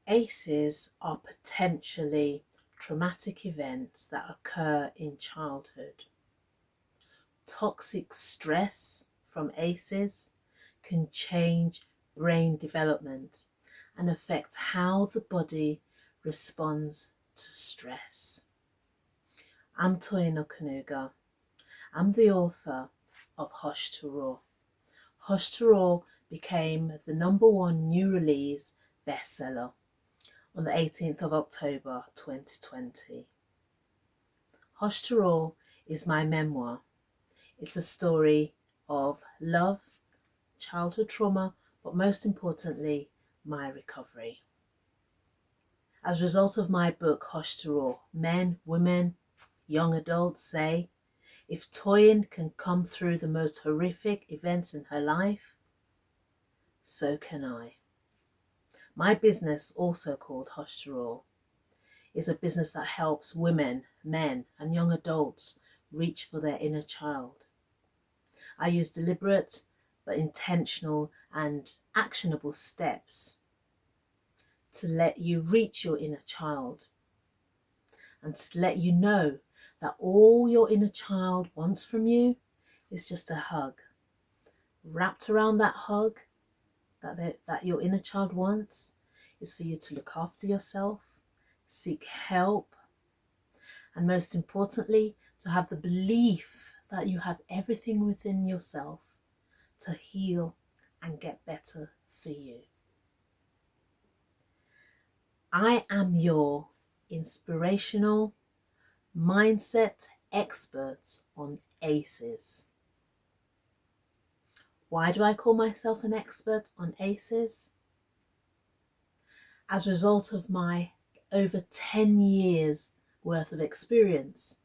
ACEs are potentially traumatic events that occur in childhood. Toxic stress from ACEs can change brain development and affect how the body responds to stress. I'm Toyin Okanuga. I'm the author of Hush to Roar. Hush to Roar became the #1 new release bestseller on the 18th of October 2020. Hush to Roar is my memoir. It's a story of love, childhood trauma, but most importantly, my recovery. As a result of my book, Hush to Roar, men, women, young adults say, if Toyin can come through the most horrific events in her life, so can I. My business, also called Hush to Roar, is a business that helps women, men, and young adults reach for their inner child. I use deliberate but intentional and actionable steps to let you reach your inner child and to let you know that all your inner child wants from you is just a hug. Wrapped around that hug that your inner child wants is for you to look after yourself, seek help, and most importantly, to have the belief that you have everything within yourself to heal and get better for you. I am your inspirational mindset expert on ACEs. Why do I call myself an expert on ACEs? As a result of my over 10 years worth of experience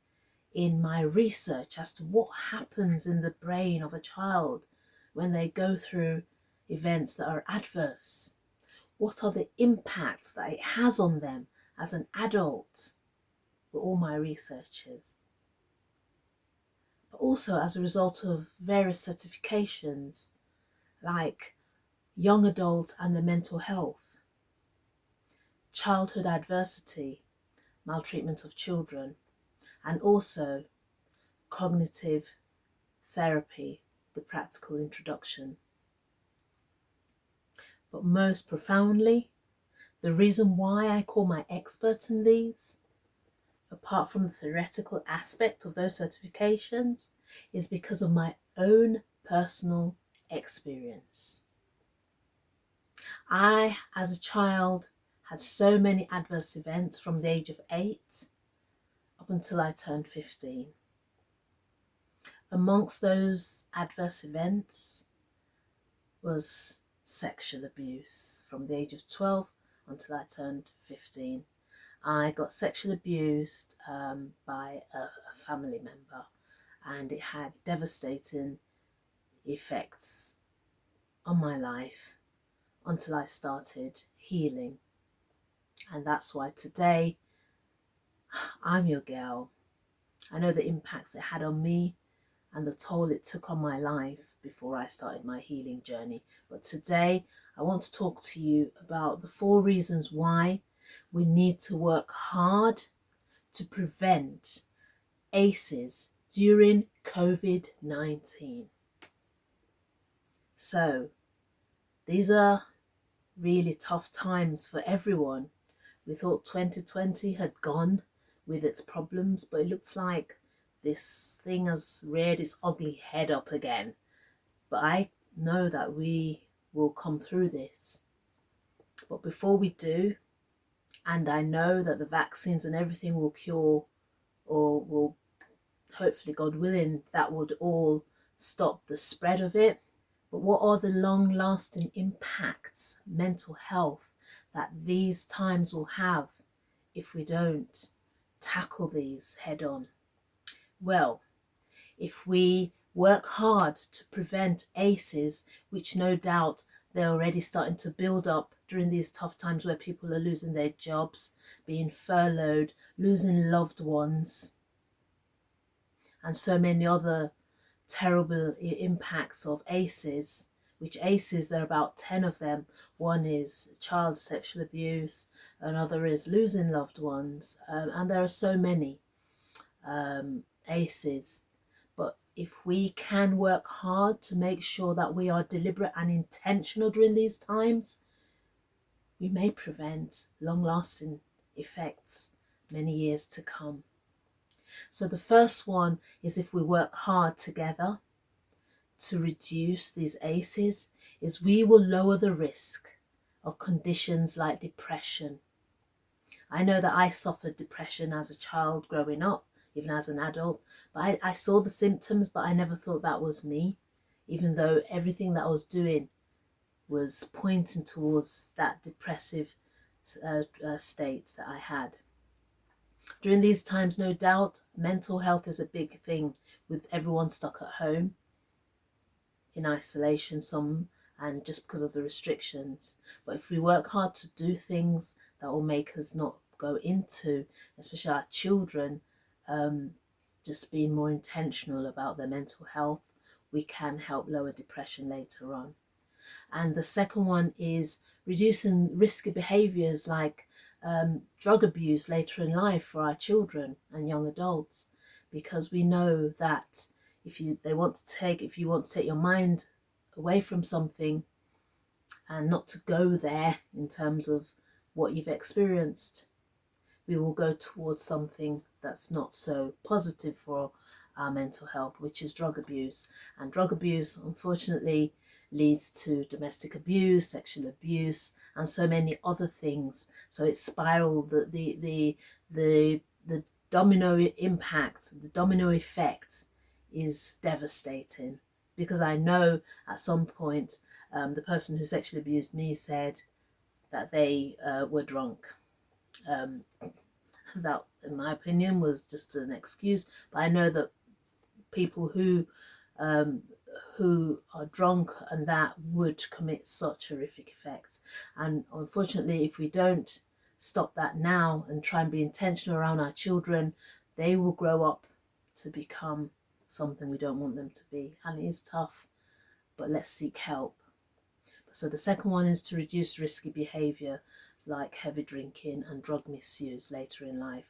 in my research as to what happens in the brain of a child when they go through events that are adverse. What are the impacts that it has on them as an adult with all my researches? But also as a result of various certifications like young adults and their mental health, childhood adversity, maltreatment of children, and also cognitive therapy, the practical introduction. But most profoundly, the reason why I call my expert in these, apart from the theoretical aspect of those certifications, is because of my own personal experience. I, as a child, had so many adverse events from the age of 8 up until I turned 15. Amongst those adverse events was sexual abuse from the age of 12 until I turned 15. I got sexually abused by a family member, and it had devastating effects on my life until I started healing. And that's why today I'm your girl. I know the impacts it had on me and the toll it took on my life before I started my healing journey. But today I want to talk to you about the 4 reasons why we need to work hard to prevent ACEs during Covid-19. So these are really tough times for everyone. We thought 2020 had gone with its problems, but it looks like this thing has reared its ugly head up again. But I know that we will come through this. But before we do, and I know that the vaccines and everything will cure, or will, hopefully, God willing, that would all stop the spread of it. But what are the long-lasting impacts, mental health, that these times will have if we don't tackle these head on? Well, if we work hard to prevent ACEs, which no doubt they're already starting to build up during these tough times where people are losing their jobs, being furloughed, losing loved ones, and so many other terrible impacts of ACEs, which ACEs, there are about 10 of them. One is child sexual abuse, another is losing loved ones, and there are so many ACEs. But if we can work hard to make sure that we are deliberate and intentional during these times, we may prevent long-lasting effects many years to come. So the first one is, if we work hard together to reduce these ACEs, is we will lower the risk of conditions like depression. I know that I suffered depression as a child growing up, even as an adult, but I saw the symptoms, but I never thought that was me, even though everything that I was doing was pointing towards that depressive state that I had. During these times, no doubt, mental health is a big thing, with everyone stuck at home in isolation, some, and just because of the restrictions. But if we work hard to do things that will make us not go into, especially our children, just being more intentional about their mental health, we can help lower depression later on. And the second one is reducing risky behaviours like drug abuse later in life for our children and young adults, because we know that if you want to take your mind away from something and not to go there in terms of what you've experienced, we will go towards something that's not so positive for our mental health, which is drug abuse. And drug abuse, unfortunately, leads to domestic abuse, sexual abuse, and so many other things. So it spiraled. The domino impact, the domino effect is devastating, because I know at some point the person who sexually abused me said that they were drunk. That, in my opinion, was just an excuse. But I know that people who are drunk and that would commit such horrific effects. And unfortunately, if we don't stop that now and try and be intentional around our children, they will grow up to become something we don't want them to be. And it is tough, but let's seek help. So the second one is to reduce risky behaviour like heavy drinking and drug misuse later in life.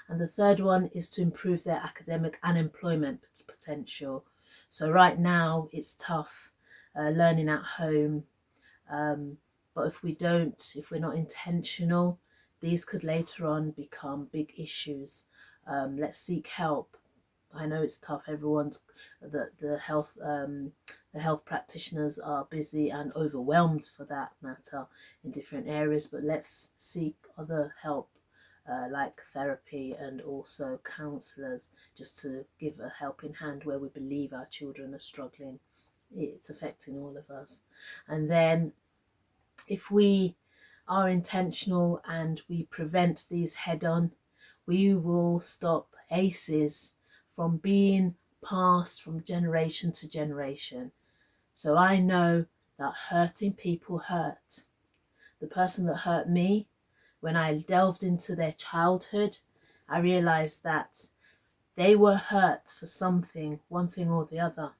And the third one is to improve their academic and employment potential. So right now it's tough learning at home, but if we're not intentional, these could later on become big issues. Let's seek help. I know it's tough. The health practitioners are busy and overwhelmed, for that matter, in different areas. But let's seek other help, like therapy and also counsellors, just to give a helping hand where we believe our children are struggling. It's affecting all of us. And then, if we are intentional and we prevent these head on, we will stop ACEs from being passed from generation to generation. So I know that hurting people hurt. The person that hurt me, when I delved into their childhood, I realized that they were hurt for something, one thing or the other.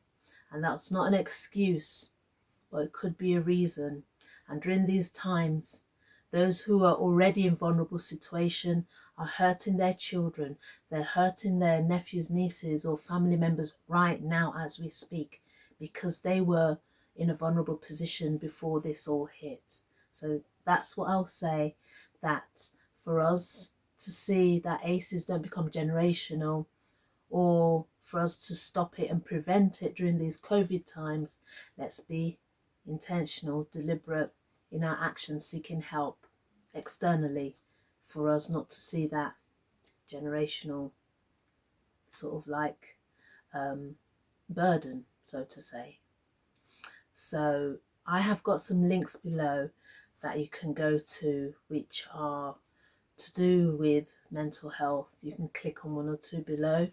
And that's not an excuse, but it could be a reason. And during these times, those who are already in vulnerable situation are hurting their children. They're hurting their nephews, nieces, or family members right now as we speak, because they were in a vulnerable position before this all hit. So that's what I'll say, that for us to see that ACEs don't become generational, or for us to stop it and prevent it during these COVID times, let's be intentional, deliberate in our actions, seeking help externally, for us not to see that generational sort of like burden, so to say. So I have got some links below that you can go to, which are to do with mental health. You can click on one or two below,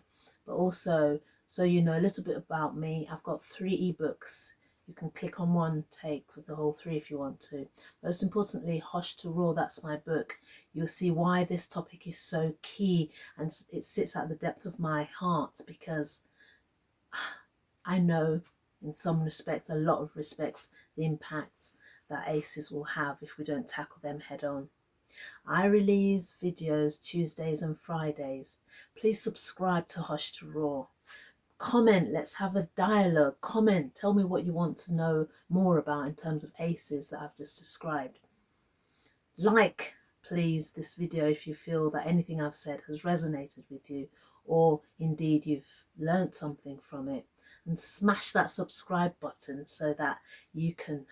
but also, so you know a little bit about me, I've got 3 ebooks. You can click on one, take with the whole 3 if you want to. Most importantly, Hush to Raw, that's my book. You'll see why this topic is so key, and it sits at the depth of my heart, because I know in some respects, a lot of respects, the impact that ACEs will have if we don't tackle them head on. I release videos Tuesdays and Fridays. Please subscribe to Hush to Roar. Comment, let's have a dialogue. Comment, tell me what you want to know more about in terms of ACEs that I've just described. Like, please, this video if you feel that anything I've said has resonated with you, or indeed you've learnt something from it, and smash that subscribe button so that you can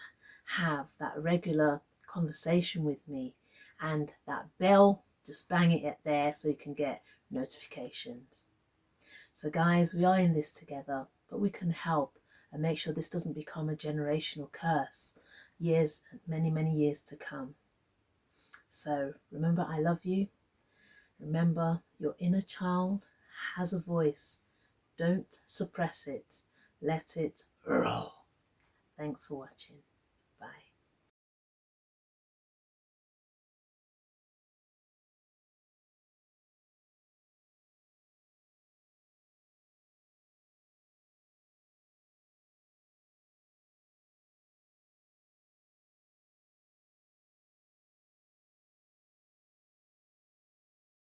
have that regular conversation with me, and that bell, just bang it there so you can get notifications. So guys, we are in this together, but we can help and make sure this doesn't become a generational curse, years, many years to come. So remember, I love you. Remember, your inner child has a voice. Don't suppress it. Let it roar. Thanks for watching.